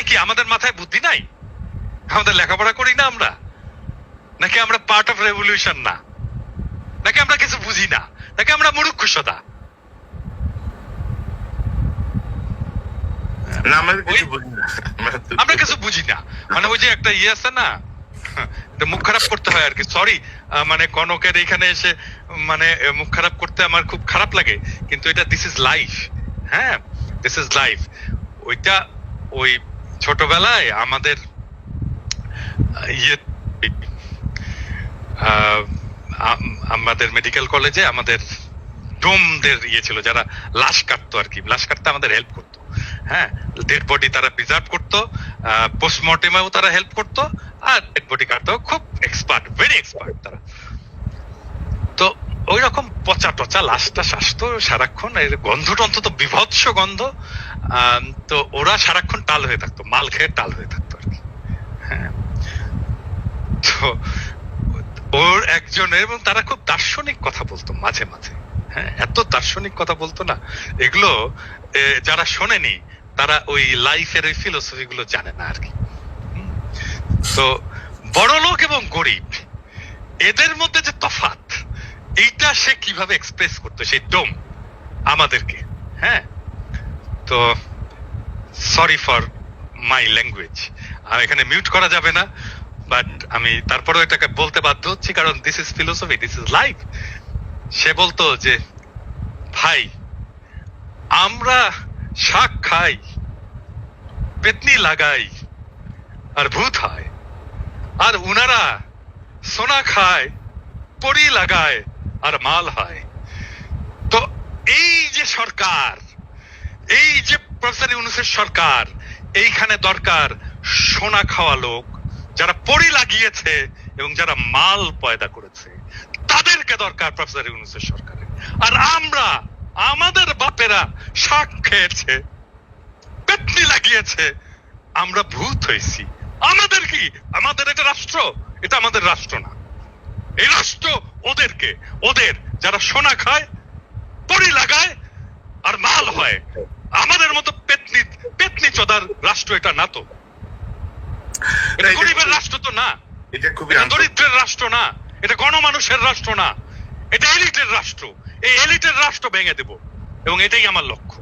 কি আমাদের মাথায় বুদ্ধি নাই? আমাদের লেখাপড়া করি না আমরা? নাকি আমরা পার্ট অফ রেভলিউশন না? নাকি আমরা কিছু বুঝি না? নাকি আমরা মূর্খ সদা? আমরা কিছু বুঝি না, মানে ওই যে একটা ইয়ে আছে না, মুখ খারাপ করতে হয় আর কি। সরি, মানে কনকের এখানে এসে মানে মুখ খারাপ করতে আমার খুব খারাপ লাগে, কিন্তু এটা দিস ইজ লাইফ। হ্যাঁ, দিস ইজ লাইফ। ওইটা ওই ছোটবেলায় আমাদের ইয়ে আমাদের মেডিকেল কলেজে আমাদের ডোমদের ইয়ে ছিল, যারা লাশ কাটতো আর কি, লাশ কাটতে আমাদের হেল্প করতো। হ্যাঁ, ডেড বডি তারা প্রিজার্ভ করতো, পোস্টমর্টেমেও তারা হেল্প করতো, আর ডেড বডি কাটতেও খুব এক্সপার্ট, ভেরি এক্সপার্ট তারা। তো ওই রকম পচা টচা লাশটা আসতো সারাক্ষণ, এর গন্ধ টন্ধ তো বিভৎস গন্ধ। তো ওরা সারাক্ষণ টাল হয়ে থাকতো, মাল খেয়ে টাল হয়ে থাকতো আর কি। হ্যাঁ, তো ওর একজনের, এবং তারা খুব দার্শনিক কথা বলতো মাঝে মাঝে। হ্যাঁ, এত দার্শনিক কথা বলতো না, এগুলো যারা শোনেনি তারা ওই লাইফের ওই ফিলোসফি গুলো জানে না আর কি। তো বড় লোক এবং গরিব, এদের মধ্যে যে তফাৎ, এইটা সে কিভাবে এক্সপ্রেস করতো সেই ডোম আমাদেরকে। হ্যাঁ, তো সরি ফর মাই ল্যাঙ্গুয়েজ, এখানে মিউট করা যাবে না, বাট আমি তারপরেও এটাকে বলতে বাধ্য হচ্ছি, কারণ this is philosophy, this is life. সে বলতো যে ভাই, আমরা শাক খাই, পেতনি লাগাই, আর ভূত হয়, আর উনারা সোনা খায়, পরি লাগায়, আর মাল হয়। তো এই যে সরকার, এই যে প্রফেসর ইউনূসের সরকার, এইখানে দরকার সোনা খাওয়া লোক, যারা পরি লাগিয়েছে এবং যারা মাল পয়দা করেছে, তাদেরকে দরকার প্রফেসর ইউনূসের সরকারের। আর আমরা, আমাদের বাপেরা শাক খেয়েছে, পেতনি লাগিয়েছে, আমরা ভূত হয়েছি। আমাদের কি? আমাদের এটা রাষ্ট্র? এটা আমাদের রাষ্ট্র না, এই রাষ্ট্র ওদেরকে, ওদের যারা সোনা খায়, পরি লাগায়, আর মাল হয়। আমাদের মতো পেতনি পেতনি চোদার রাষ্ট্র এটা না। তো এটা গরিবের রাষ্ট্র তো না, এটা খুবই দরিদ্রের রাষ্ট্র না, এটা গণমানুষের রাষ্ট্র না, এটা এলিটের রাষ্ট্র। এই এলিটের রাষ্ট্র ভেঙে দেব, এবং এটাই আমার লক্ষ্য।